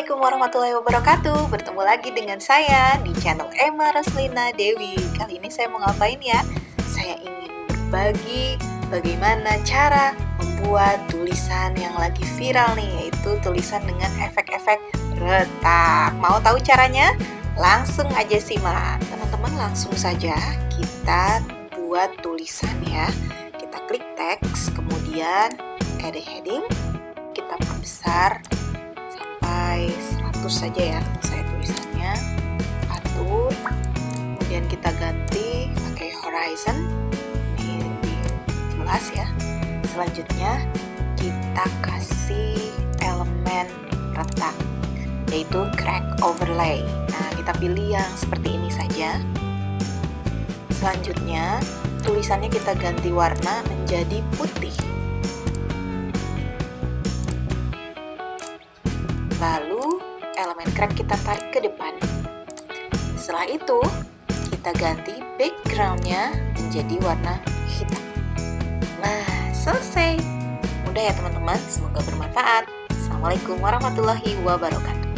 Assalamualaikum warahmatullahi wabarakatuh. Bertemu lagi dengan saya di channel Emma Roslina Dewi. Kali ini saya mau ngapain ya? Saya ingin berbagi bagaimana cara membuat tulisan yang lagi viral nih, yaitu tulisan dengan efek-efek retak. Mau tahu caranya? Langsung aja simak. Teman-teman, langsung saja kita buat tulisan ya. Kita klik teks, kemudian add heading, kita perbesar sampai 100 saja ya saya tulisannya, atur, kemudian kita ganti pakai horizon, ini lebih jelas ya. Selanjutnya kita kasih elemen retak, yaitu crack overlay. Nah, kita pilih yang seperti ini saja. Selanjutnya tulisannya kita ganti warna menjadi putih. Lalu elemen crack kita tarik ke depan. Setelah itu kita ganti backgroundnya menjadi warna hitam. Nah, selesai. Mudah ya teman-teman, semoga bermanfaat. Assalamualaikum warahmatullahi wabarakatuh.